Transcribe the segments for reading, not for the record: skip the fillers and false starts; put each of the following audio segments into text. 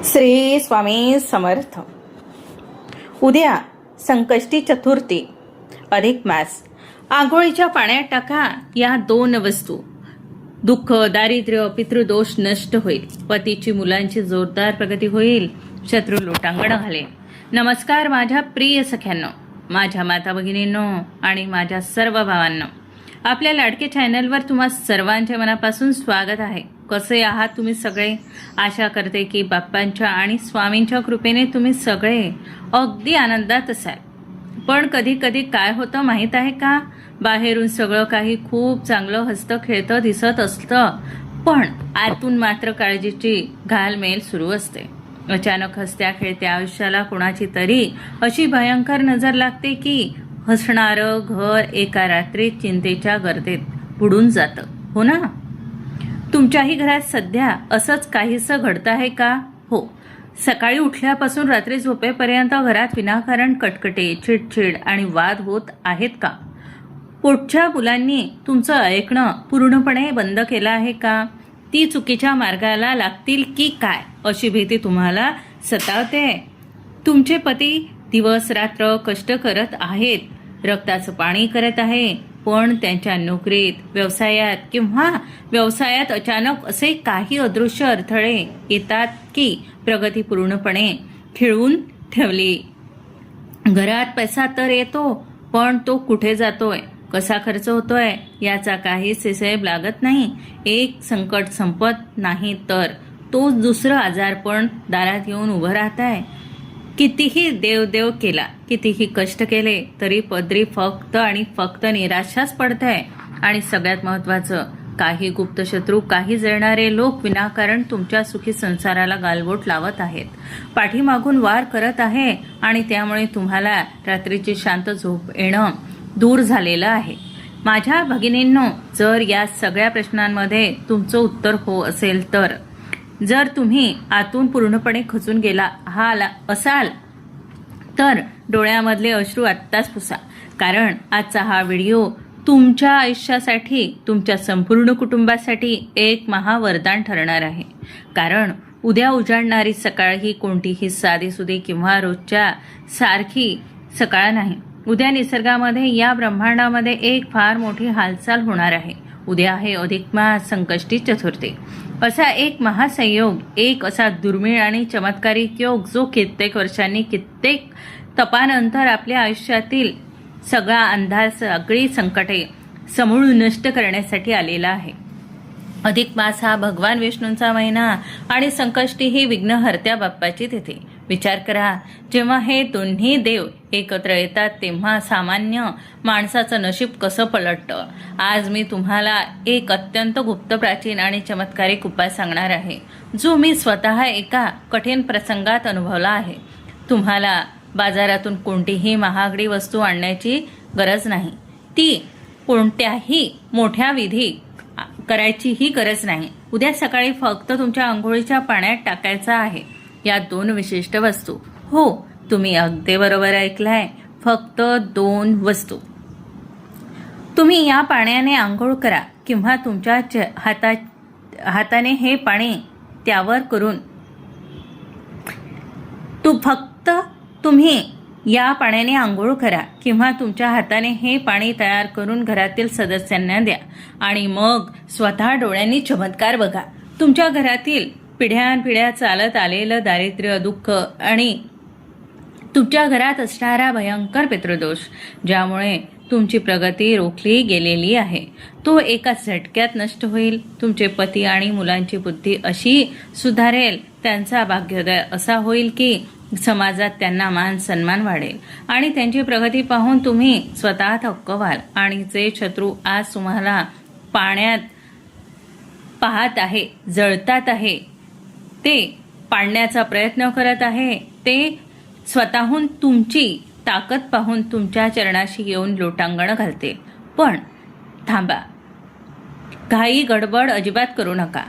श्री स्वामी समर्थ. उद्या संकष्टी चतुर्थी, अधिक मास. आंघोळीच्या पाण्यात टाका या दोन वस्तू. दुःख, दारिद्र्य, पितृदोष नष्ट होईल. पतीची, मुलांची जोरदार प्रगती होईल. शत्रू लोटांगण घालेल. नमस्कार माझ्या प्रिय सख्यांनो, माझ्या माता भगिनींनो आणि माझ्या सर्व भावांनो. आपल्या लाडके चॅनलवर तुम्हा सर्वांचे मनापासून स्वागत आहे. कसे आहात तुम्ही सगळे? आशा करते की बाप्पांच्या आणि स्वामींच्या कृपेने तुम्ही सगळे अगदी आनंदात असाल. पण कधी कधी काय होतं माहीत आहे का? बाहेरून सगळं काही खूप चांगलं हसतं खेळतं दिसत असतं, पण आतून मात्र काळजीची घालमेल सुरू असते. अचानक हसत्या खेळत्या आयुष्याला कोणाची तरी अशी भयंकर नजर लागते की हसणारं घर एका रात्रीत चिंतेच्या गर्दीत बुडून जातं. हो ना? तुमच्याही घरात सध्या असंच काहीसं घडतं आहे का? हो. सकाळी उठल्यापासून रात्री झोपेपर्यंत घरात विनाकारण कटकटे, चिडचिड आणि वाद होत आहेत का? पोटच्या मुलांनी तुमचं ऐकणं पूर्णपणे बंद केलं आहे का? ती चुकीच्या मार्गाला लागतील की काय अशी भीती तुम्हाला सतावते. तुमचे पती दिवस रात्र कष्ट करत आहेत, रक्ताचं पाणी करत आहे, पण त्यांच्या नोकरीत, व्यवसायात अचानक असे काही अदृश्य अडथळे येतात की प्रगती पूर्णपणे खिळवून ठेवली. घरात पैसा तर येतो, पण तो कुठे जातोय, कसा खर्च होतोय याचा काहीच हिशेब लागत नाही. एक संकट संपत नाही तर तोच दुसरं आजारपण दारात येऊन उभं राहत आहे. कितीही देवदेव केला, कितीही कष्ट केले तरी पदरी फक्त आणि फक्त निराशाच पडते. आणि सगळ्यात महत्त्वाचं, काही गुप्त शत्रू, काही जळणारे लोक विनाकारण तुमच्या सुखी संसाराला गालबोट लावत आहेत, पाठीमागून वार करत आहे आणि त्यामुळे तुम्हाला रात्रीची शांत झोप येणं दूर झालेलं आहे. माझ्या भगिनींनो, जर या सगळ्या प्रश्नांमध्ये तुमचं उत्तर हो असेल तर, जर तुम्ही आतून पूर्णपणे खचून गेला असाल तर डोळ्यामधले अश्रू आत्ताच पुसा. कारण आजचा हा व्हिडिओ तुमच्या आयुष्यासाठी, तुमच्या संपूर्ण कुटुंबासाठी एक महावरदान ठरणार आहे. कारण उद्या उजाडणारी सकाळ ही कोणतीही साधीसुधी किंवा रोजच्या सारखी सकाळ नाही. उद्या निसर्गामध्ये, या ब्रह्मांडामध्ये एक फार मोठी हालचाल होणार आहे. उद्या आहे अधिक मास, संकष्टी चतुर्थी. असा एक महासंयोग, एक असा दुर्मिळ आणि चमत्कारिक योग जो कित्येक वर्षांनी, कित्येक तपानंतर आपल्या आयुष्यातील सगळा अंधार, सगळी संकटे समूळ नष्ट करण्यासाठी आलेला आहे. अधिक मास हा भगवान विष्णूंचा महिना आणि संकष्टी ही विघ्नहर्त्या बाप्पाची तिथी. विचार करा, जेव्हा हे दोन्ही देव एकत्र येतात तेव्हा सामान्य माणसाचं नशीब कसं पलटतं. आज मी तुम्हाला एक अत्यंत गुप्त, प्राचीन आणि चमत्कारिक उपाय सांगणार आहे, जो मी स्वतः एका कठीण प्रसंगात अनुभवला आहे. तुम्हाला बाजारातून कोणतीही महागडी वस्तू आणण्याची गरज नाही. ती कोणत्याही मोठ्या विधी करायचीही गरज नाही. उद्या सकाळी फक्त तुमच्या आंघोळीच्या पाण्यात टाकायचा आहे या दोन विशिष्ट वस्तू. हो, तुम्ही अगदी बरोबर ऐकलाय, फक्त दोन वस्तू. तुम्ही या पाण्याने आंघोळ करा किंवा तुमच्या हाताने हे पाणी त्यावर करून तुम्ही या पाण्याने आंघोळ करा किंवा तुमच्या हाताने हे पाणी तयार करून घरातील सदस्यांना द्या आणि मग स्वतः डोळ्यांनी चमत्कार बघा. तुमच्या घरातील पिढ्यानपिढ्या चालत आलेलं दारिद्र्य, दुःख आणि तुमच्या घरात असणारा भयंकर पितृदोष, ज्यामुळे तुमची प्रगती रोखली गेलेली आहे, तो एका झटक्यात नष्ट होईल. तुमचे पती आणि मुलांची बुद्धी अशी सुधारेल, त्यांचा भाग्योदय असा होईल की समाजात त्यांना मान सन्मान वाढेल आणि त्यांची प्रगती पाहून तुम्ही स्वतः थक्क व्हाल. आणि जे शत्रू आज तुम्हाला पाण्यात पाहत आहे, जळतात आहे, ते पाडण्याचा प्रयत्न करत आहे, ते स्वतःहून तुमची ताकद पाहून तुमच्या चरणाशी येऊन लोटांगण घालते. पण थांबा, काही गडबड अजिबात करू नका.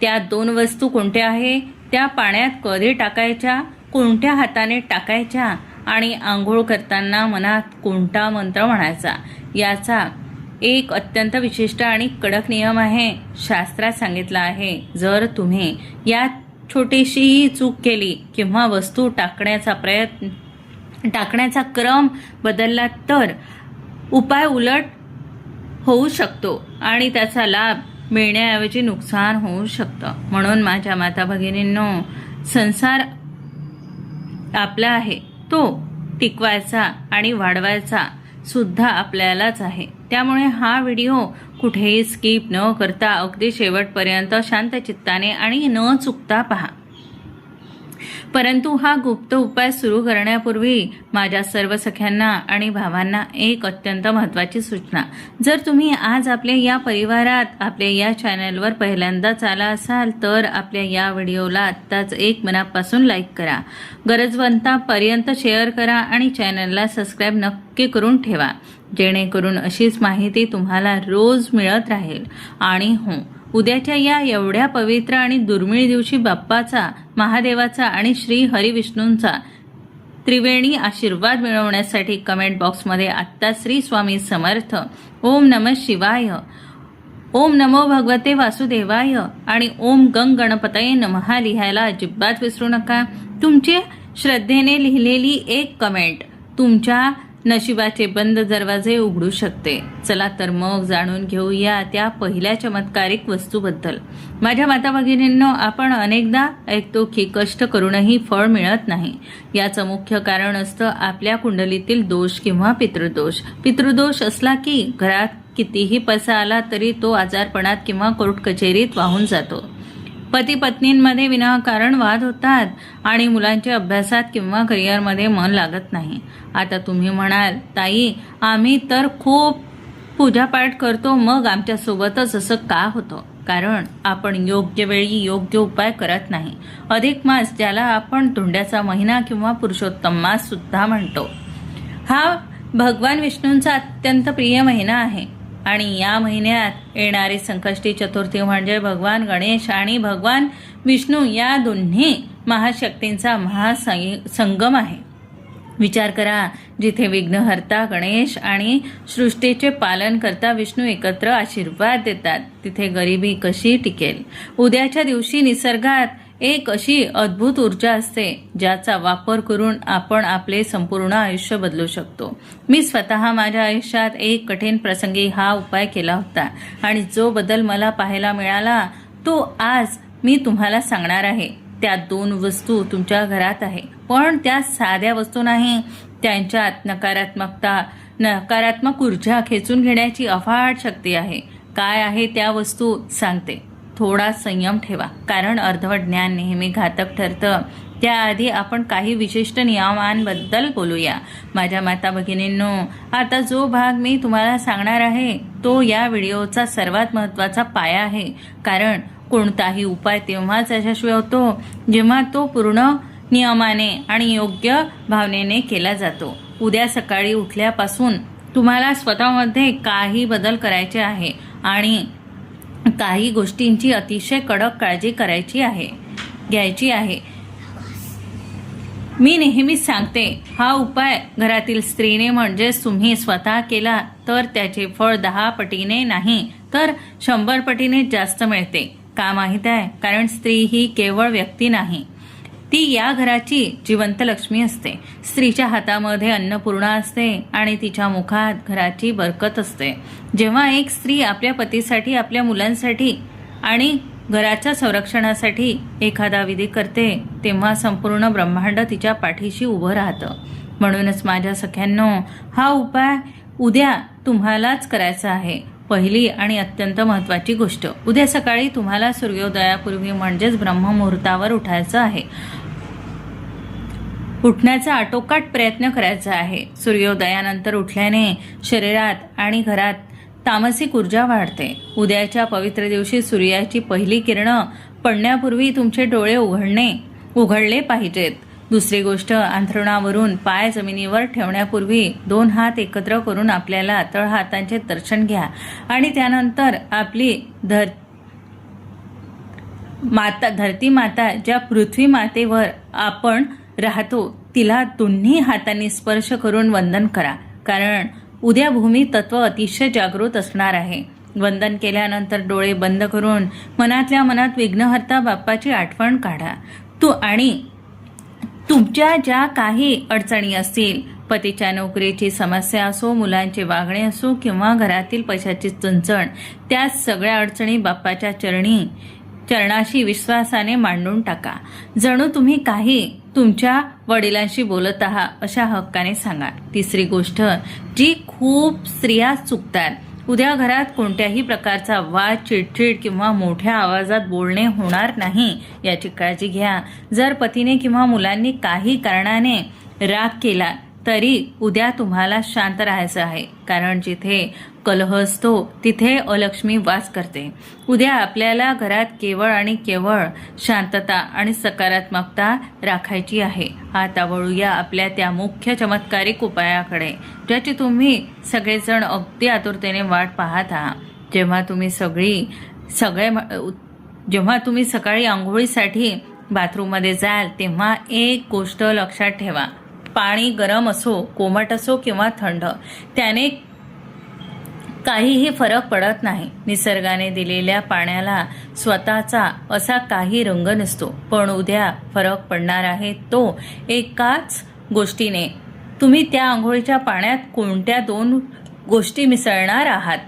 त्या दोन वस्तू कोणत्या आहे, त्या पाण्यात कधी टाकायच्या, कोणत्या हाताने टाकायच्या आणि आंघोळ करताना मनात कोणता मंत्र म्हणायचा, याचा एक अत्यंत विशिष्ट आणि कडक नियम आहे. शास्त्रात सांगितलं आहे, जर तुम्ही या छोटीशीही चूक केली किंवा वस्तू टाकण्याचा क्रम बदलला तर उपाय उलट होऊ शकतो आणि त्याचा लाभ मिळण्याऐवजी नुकसान होऊ शकतं. म्हणून माझ्या माता भगिनींनो, संसार आपला आहे, तो टिकवायचा आणि वाढवायचा सुद्धा आपल्यालाच आहे. त्यामुळे हा व्हिडिओ कुठेही स्किप न करता अगदी शेवटपर्यंत शांत चित्ताने आणि न चुकता पहा. परंतु हा गुप्त उपाय सुरू करण्यापूर्वी माझ्या सर्व सख्यांना आणि भावांना एक अत्यंत महत्त्वाची सूचना. जर तुम्ही आज आपल्या या परिवारात, आपल्या या चॅनलवर पहिल्यांदाच आला असाल तर आपल्या या व्हिडिओला आत्ताच एक मनापासून लाईक करा, गरजवंतांपर्यंत शेअर करा आणि चॅनलला सबस्क्राईब नक्की करून ठेवा, जेणेकरून अशीच माहिती तुम्हाला रोज मिळत राहील. आणि हो, उद्याच्या या एवढ्या पवित्र आणि दुर्मिळ दिवशी बाप्पाचा, महादेवाचा आणि श्री हरिविष्णूंचा त्रिवेणी आशीर्वाद मिळवण्यासाठी कमेंट बॉक्समध्ये आत्ता श्री स्वामी समर्थ, ओम नमः शिवाय, ओम नमो भगवते वासुदेवाय आणि ओम गंग गणपतये नमः लिहायला अजिबात विसरू नका. तुमचे श्रद्धेने लिहिलेली एक कमेंट तुमच्या नशिबाचे बंद दरवाजे उघडू शकते. चला तर मग जाणून घेऊया त्या पहिल्या चमत्कारिक वस्तूबद्दल. माझ्या माता भगिनींनो, आपण अनेकदा ऐकतो की कष्ट करूनही फळ मिळत नाही. याचं मुख्य कारण असतं आपल्या कुंडलीतील दोष किंवा पितृदोष. पितृदोष असला की घरात कितीही पैसा आला तरी तो आजारपणात किंवा कोर्ट कचेरीत वाहून जातो. पती पत्नींमध्ये विनाकारण वाद होतात आणि मुलांच्या अभ्यासात किंवा करिअरमध्ये मन लागत नाही. आता तुम्ही म्हणाल, ताई आम्ही तर खूप पूजापाठ करतो, मग आमच्यासोबतच असं का होतं? कारण आपण योग्य वेळी योग्य उपाय करत नाही. अधिक मास, ज्याला आपण धोंड्याचा महिना किंवा पुरुषोत्तम मास सुद्धा म्हणतो, हा भगवान विष्णूंचा अत्यंत प्रिय महिना आहे. आणि या महिन्यात येणारी संकष्टी चतुर्थी म्हणजे भगवान गणेश आणि भगवान विष्णू या दोन्ही महाशक्तींचा महासंगम आहे. विचार करा, जिथे विघ्नहर्ता गणेश आणि सृष्टीचे पालन करता विष्णू एकत्र आशीर्वाद देतात, तिथे गरिबी कशी टिकेल? उद्याच्या दिवशी निसर्गात एक अशी अद्भुत ऊर्जा असते ज्याचा वापर करून आपण आपले संपूर्ण आयुष्य बदलू शकतो. मी स्वतः माझ्या आयुष्यात एक कठीण प्रसंगी हा उपाय केला होता आणि जो बदल मला पाहायला मिळाला तो आज मी तुम्हाला सांगणार आहे. त्या 2 वस्तू तुमच्या घरात आहे, पण त्या साध्या वस्तू नाही. त्यांच्यात नकारात्मक ऊर्जा खेचून घेण्याची अफाट शक्ती आहे. काय आहे त्या वस्तू सांगते. थोडा संयम ठेवा, कारण अर्धवट ज्ञान नेहमी घातक ठरतं. त्याआधी आपण काही विशिष्ट नियमांबद्दल बोलूया. माझ्या माता भगिनींनो, आता जो भाग मी तुम्हाला सांगणार आहे तो या व्हिडिओचा सर्वात महत्त्वाचा पाया आहे. कारण कोणताही उपाय तेव्हाच यशस्वी होतो जेव्हा तो पूर्ण नियमाने आणि योग्य भावनेने केला जातो. उद्या सकाळी उठल्यापासून तुम्हाला स्वतःमध्ये काही बदल करायचे आहे आणि काही गोष्टींची अतिशय कडक काळजी घ्यायची आहे. मी नेहमीच सांगते, हा उपाय घरातील स्त्रीने म्हणजेच तुम्ही स्वतः केला तर त्याचे फळ 10 पटीने नाही तर 100 पटीने जास्त मिळते. का माहित आहे? कारण स्त्री ही केवळ व्यक्ती नाही, ती या घराची जिवंत लक्ष्मी असते. स्त्रीच्या हातामध्ये अन्नपूर्णा असते आणि तिच्या मुखात घराची बरकत असते. जेव्हा एक स्त्री आपल्या पतीसाठी, आपल्या मुलांसाठी आणि घराच्या संरक्षणासाठी एखादा विधी करते तेव्हा संपूर्ण ब्रह्मांड तिच्या पाठीशी उभं राहतं. म्हणूनच माझ्या सख्यांनो, हा उपाय उद्या तुम्हालाच करायचा आहे. पहिली आणि अत्यंत महत्त्वाची गोष्ट, उद्या सकाळी तुम्हाला सूर्योदयापूर्वी म्हणजेच ब्रह्ममुहूर्तावर उठायचं आहे. उठण्याचा आटोकाट प्रयत्न करायचा आहे. सूर्योदयानंतर उठल्याने शरीरात आणि घरात तामसिक ऊर्जा वाढते. उद्याच्या पवित्र दिवशी सूर्याची पहिली किरणं पडण्यापूर्वी तुमचे डोळे उघडले पाहिजेत. दुसरी गोष्ट, अंथरुणावरून पाय जमिनीवर ठेवण्यापूर्वी 2 हात एकत्र करून आपल्याला तळहातांचे दर्शन घ्या आणि त्यानंतर आपली धरती माता, ज्या पृथ्वी मातेवर आपण राहतो, तिला दोन्ही हातांनी स्पर्श करून वंदन करा. कारण उद्या भूमी तत्व अतिशय जागृत असणार आहे. वंदन केल्यानंतर डोळे बंद करून मनातल्या मनात विघ्नहर्ता बाप्पाची आठवण काढा. आणि तुमच्या ज्या काही अडचणी असतील, पतीच्या नोकरीची समस्या असो, मुलांचे वागणे असो किंवा घरातील पैशाची चणचण, त्या सगळ्या अडचणी बाप्पाच्या चरणाशी विश्वासाने मांडून टाका. जणू तुम्ही काही तुमच्या वडिलांशी बोलत आहात अशा हक्काने सांगा. तिसरी गोष्ट जी खूप स्त्रिया चुकतात, उद्या घरात कोणत्याही प्रकारचा वाद, चिडचिड किंवा मोठ्या आवाजात बोलणे होणार नाही याची काळजी घ्या. जर पतीने किंवा मुलांनी काही कारणाने राग केला तरी उद्या तुम्हाला शांत राहायचं आहे, कारण जिथे कलह असतो तिथे अलक्ष्मी वास करते. उद्या आपल्याला घरात केवळ आणि केवळ शांतता आणि सकारात्मकता राखायची आहे. आता वळूया आपल्या त्या मुख्य चमत्कारिक उपायाकडे, ज्याची तुम्ही सगळेजण अगदी आतुरतेने वाट पाहत आहात. जेव्हा तुम्ही सकाळी आंघोळीसाठी बाथरूममध्ये जाल तेव्हा एक गोष्ट लक्षात ठेवा. पाणी गरम असो, कोमट असो किंवा थंड, त्याने काहीही फरक पडत नाही. निसर्गाने दिलेल्या पाण्याला स्वतःचा असा काही रंग नसतो, पण उद्या फरक पडणार आहे तो एकाच गोष्टीने. तुम्ही त्या आंघोळीच्या पाण्यात कोणत्या 2 गोष्टी मिसळणार आहात.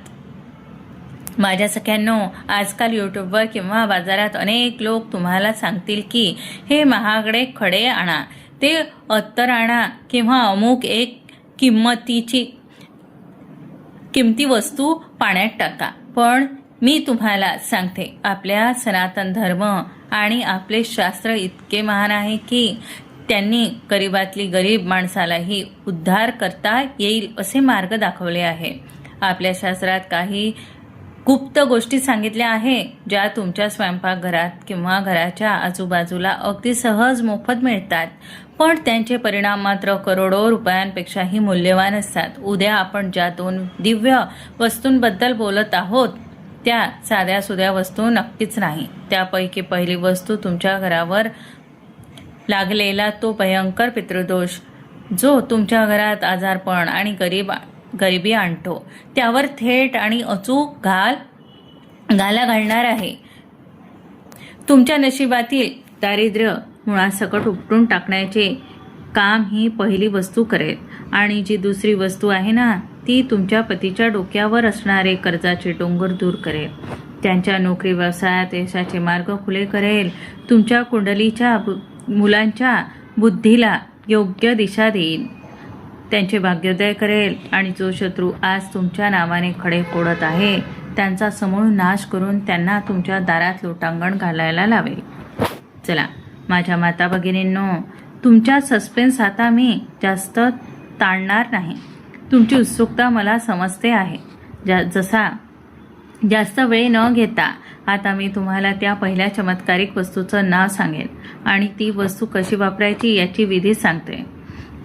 माझ्या सख्यांनो, आजकाल यूट्यूबवर किंवा बाजारात अनेक लोक तुम्हाला सांगतील की हे महागडे खडे आणा, ते अत्तर आणा किंवा अमुक एक किमती वस्तू पाण्यात टाका. पण मी तुम्हाला सांगते, आपल्या सनातन धर्म आणि आपले शास्त्र इतके महान आहे की त्यांनी गरीबातली गरीब माणसालाही उद्धार करता येईल असे मार्ग दाखवले आहे. आपल्या शास्त्रात काही गुप्त गोष्टी सांगितल्या आहे ज्या तुमच्या स्वयंपाकघरात किंवा घराच्या आजूबाजूला अगदी सहज मोफत मिळतात, पण त्यांचे परिणाम मात्र करोडो रुपयांपेक्षाही मूल्यवान असतात. उद्या आपण ज्या 2 दिव्य वस्तूंबद्दल बोलत आहोत त्या साध्या-सुध्या वस्तू नक्कीच नाही. त्यापैकी पहिली वस्तू तुमच्या घरावर लागलेला तो भयंकर पितृदोष, जो तुमच्या घरात आजारपण आणि गरिबी आणतो, त्यावर थेट आणि अचूक घाला घालणार आहे. तुमच्या नशिबातील दारिद्र्य मुळासकट उपटून टाकण्याचे काम ही पहिली वस्तू करेल. आणि जी दुसरी वस्तू आहे ना, ती तुमच्या पतीच्या डोक्यावर असणारे कर्जाचे डोंगर दूर करेल. त्यांच्या नोकरी व्यवसायात यशाचे मार्ग खुले करेल. तुमच्या कुंडलीच्या मुलांच्या बुद्धीला योग्य दिशा देईल. त्यांचे भाग्योदय करेल. आणि जो शत्रू आज तुमच्या नावाने खडे फोडत आहे त्यांचा समूळ नाश करून त्यांना तुमच्या दारात लोटांगण घालायला लावेल. चला माझ्या माता भगिनींनो, तुमच्या सस्पेन्स आता मी जास्त ताणणार नाही. तुमची उत्सुकता मला समजते आहे. जास्त वेळ न घेता आता मी तुम्हाला त्या पहिल्या चमत्कारिक वस्तूचं नाव सांगेन आणि ती वस्तू कशी वापरायची याची विधी सांगते.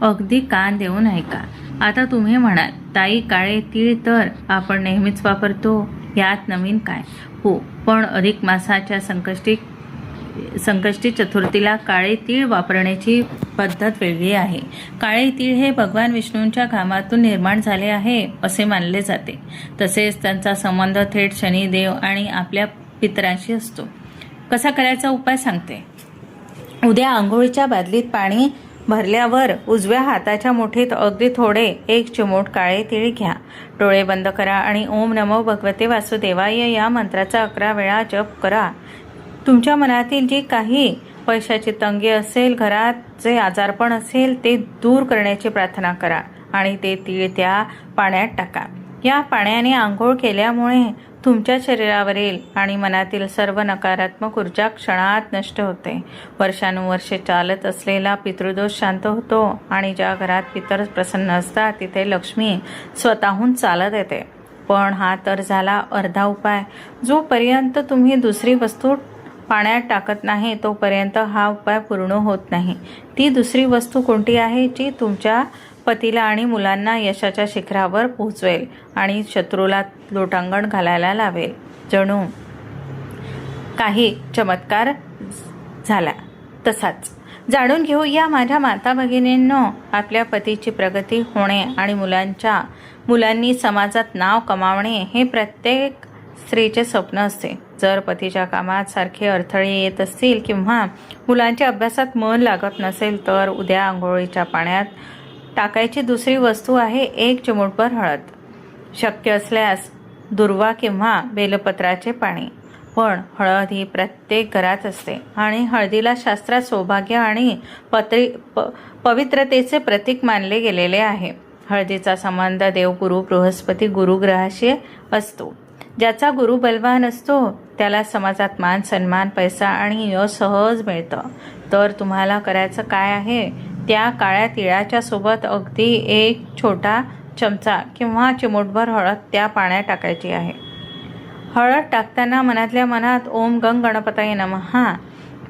अगदी कान देऊन ऐका. आता तुम्ही म्हणाल, ताई काळे तीळ तर आपण नेहमीच वापरतो, यात नवीन काय? हो, पण अधिक मासाच्या संकष्टी चतुर्थीला काळे तीळ वापरण्याची पद्धत वेगळी आहे. काळे तीळ हे भगवान विष्णूंच्या घामातून निर्माण झाले आहे असे मानले जाते. तसेच त्यांचा संबंध थेट शनिदेव आणि आपल्या पितरांशी असतो. कसा करायचा उपाय सांगते. उद्या आंघोळीच्या बादलीत पाणी भरल्यावर उजव्या हाताच्या मुठीत अगदी थोडे 1 चिमूट काळे तीळ घ्या. डोळे बंद करा आणि ओम नमो भगवते वासुदेवाय या मंत्राचा 11 वेळा जप करा. तुमच्या मनातील जी काही पैशाची तंगी असेल, घरात जे आजारपण असेल ते दूर करण्याची प्रार्थना करा आणि ते तीळ त्या पाण्यात टाका. या पाण्याने आंघोळ केल्यामुळे तुमच्या शरीरावरील आणि मनातील सर्व नकारात्मक ऊर्जा क्षणात नष्ट होते. वर्षानुवर्षे चालत असलेला पितृदोष शांत होतो आणि ज्या घरात पितर प्रसन्न असतात तिथे लक्ष्मी स्वतःहून चालत येते. पण हा तर झाला अर्धा उपाय. जोपर्यंत तुम्ही दुसरी वस्तू पाण्यात टाकत नाही तोपर्यंत हा उपाय पूर्ण होत नाही. ती दुसरी वस्तू कोणती आहे जी तुमच्या पतीला आणि मुलांना यशाच्या शिखरावर पोहोचवेल आणि शत्रूला लोटांगण घालायला लावेल. जणू काही चमत्कार झाला तसाच. जाणून घेऊया माझ्या माता भगिनींनो, आपल्या पतीची प्रगती होणे आणि मुलांच्या मुलांनी समाजात नाव कमावणे हे प्रत्येक स्त्रीचे स्वप्न असते. जर पतीच्या कामात सारखे अडथळे येत असतील किंवा मुलांच्या अभ्यासात मन लागत नसेल तर उद्या आंघोळीच्या पाण्यात टाकायची दुसरी वस्तू आहे 1 चिमूटभर हळद. शक्य असल्यास दुर्वा किंवा बेलपत्राचे पाणी. पण हळद ही प्रत्येक घरात असते आणि हळदीला शास्त्रात सौभाग्य आणि पवित्रतेचे प्रतीक मानले गेलेले आहे. हळदीचा संबंध देवगुरु बृहस्पती गुरुग्रहाशी असतो. ज्याचा गुरु बलवान असतो त्याला समाजात मान सन्मान पैसा आणि यश सहज मिळतं. तर तुम्हाला करायचं काय आहे, त्या काळ्या तिळाच्या सोबत अगदी 1 छोटा चमचा किंवा चिमूटभर हळद त्या पाण्यात टाकायची आहे. हळद टाकताना मनातल्या मनात ओम गंग गणपतये नमः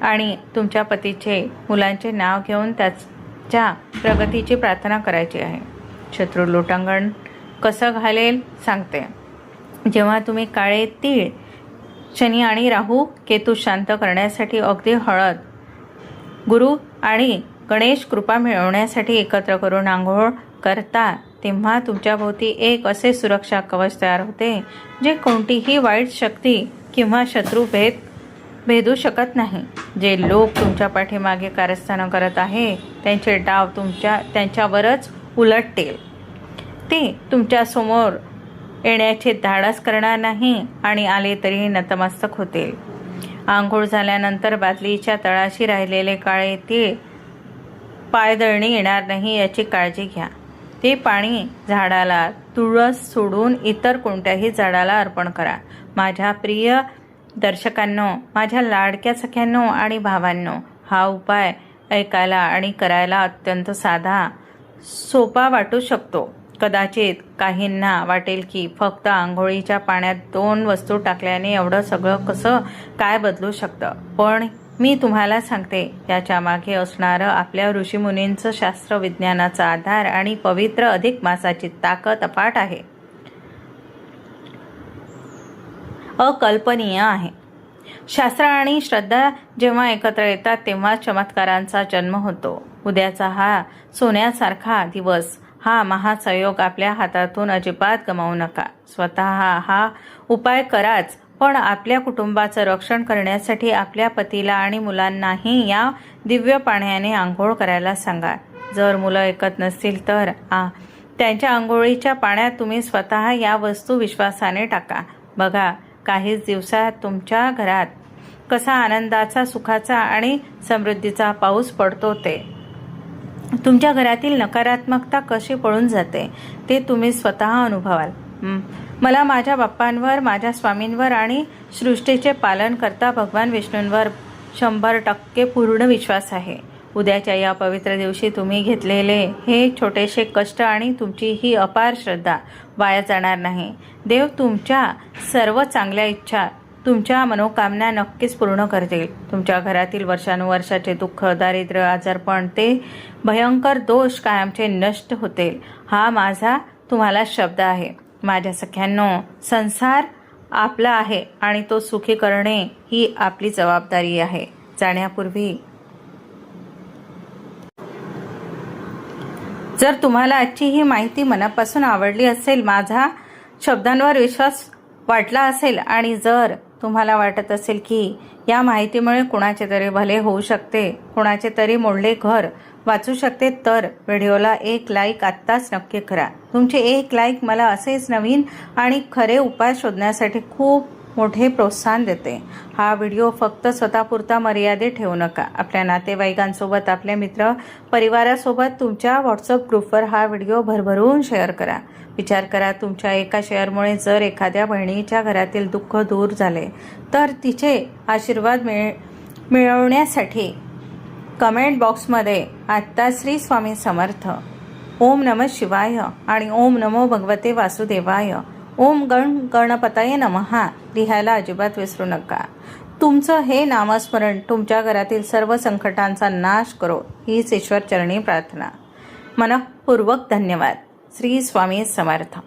आणि तुमच्या पतीचे मुलांचे नाव घेऊन त्याच्या प्रगतीची प्रार्थना करायची आहे. शत्रू लोटांगण कसं घालेल सांगते. जेव्हा तुम्ही काळे तीळ, शनी आणि राहू केतू शांत करण्यासाठी अगदी हळद, गुरु आणि गणेश कृपा मिळवण्यासाठी एकत्र करून आंघोळ करता तेव्हा तुमच्याभोवती एक असे सुरक्षा कवच तयार होते जे कोणतीही वाईट शक्ती किंवा शत्रू भेदू शकत नाही. जे लोक तुमच्या पाठीमागे कारस्थान करत आहे त्यांचे डाव त्यांच्यावरच उलटतील. ते तुमच्या समोर येण्याचे धाडस करणार नाही आणि आले तरी नतमस्तक होतील. आंघोळ झाल्यानंतर बादलीच्या तळाशी राहिलेले काळे तीळ पायदळणी येणार नाही याची काळजी घ्या. ते पाणी झाडाला, तुळस सोडून इतर कोणत्याही झाडाला अर्पण करा. माझ्या प्रिय दर्शकांनो, माझ्या लाडक्या सख्यांनो आणि भावांनो, हा उपाय ऐकायला आणि करायला अत्यंत साधा, सोपा वाटू शकतो. कदाचित काहींना वाटेल की फक्त आंघोळीच्या पाण्यात 2 वस्तू टाकल्याने एवढं सगळं कसं काय बदलू शकतं. पण मी तुम्हाला सांगते, याच्या मागे असणारं आपल्या ऋषीमुनींचं शास्त्र, विज्ञानाचा आधार आणि पवित्र अधिक मासाची ताकद अफाट आहे, अकल्पनीय आहे. शास्त्र आणि श्रद्धा जेव्हा एकत्र येतात तेव्हा चमत्कारांचा जन्म होतो. उद्याचा हा सोन्यासारखा दिवस, हा महासंयोग आपल्या हातातून अजिबात गमावू नका. स्वतः हा उपाय कराच, पण आपल्या कुटुंबाचं रक्षण करण्यासाठी आपल्या पतीला आणि मुलांनाही या दिव्य पाण्याने आंघोळ करायला सांगा. जर मुलं ऐकत नसतील तर त्यांच्या आंघोळीच्या पाण्यात तुम्ही स्वतः या वस्तू विश्वासाने टाका. बघा, काहीच दिवसात तुमच्या घरात कसा आनंदाचा, सुखाचा आणि समृद्धीचा पाऊस पडतो. ते तुमच्या घरातील नकारात्मकता कशी पळून जाते ते तुम्ही स्वतः अनुभवाल. मला माझ्या बाप्पांवर, माझ्या स्वामींवर आणि सृष्टीचे पालन करता भगवान विष्णूंवर 100% पूर्ण विश्वास आहे. उद्याच्या या पवित्र दिवशी तुम्ही घेतलेले हे छोटेसे कष्ट आणि तुमची ही अपार श्रद्धा वाया जाणार नाही. देव तुमच्या सर्व चांगल्या इच्छा, तुमच्या मनोकामना नक्कीच पूर्ण करतील. तुमच्या घरातील वर्षानुवर्षाचे दुःख, दारिद्र्य, आजारपण, ते भयंकर दोष कायमचे नष्ट होतील. हा माझा तुम्हाला शब्द आहे. माझ्या सख्यांनो, संसार आपला आहे आणि तो सुखी करणे ही आपली जबाबदारी आहे. जाण्यापूर्वी जर तुम्हाला आजची ही माहिती मनापासून आवडली असेल, माझा शब्दांवर विश्वास वाटला असेल आणि जर तुम्हाला वाटत असेल की या माहितीमुळे कुणाचे तरी भले होऊ शकते, कुणाचे तरी मोडले घर वाचू शकते, तर व्हिडिओला 1 लाईक आत्ताच नक्की करा. तुमचे 1 लाईक मला असेच नवीन आणि खरे उपाय शोधण्यासाठी खूप मोठे प्रोत्साहन देते. हा व्हिडिओ फक्त स्वतःपुरता मर्यादित ठेवू नका. आपल्या नातेवाईकांसोबत, आपल्या मित्र परिवारासोबत, तुमच्या व्हॉट्सअप ग्रुपवर हा व्हिडिओ भरभरून शेअर करा. विचार करा, तुमच्या एका शेअरमुळे जर एखाद्या बहिणीच्या घरातील दुःख दूर झाले तर तिचे आशीर्वाद मिळवण्यासाठी कमेंट बॉक्समध्ये आत्ता श्री स्वामी समर्थ, ओम नमः शिवाय आणि ओम नमो भगवते वासुदेवाय, ओम गणपतये नमः लिहायला अजिबात विसरू नका. तुमचं हे नामस्मरण तुमच्या घरातील सर्व संकटांचा नाश करो, हीच ईश्वर चरणी प्रार्थना. मनःपूर्वक धन्यवाद. श्री स्वामी समर्थ.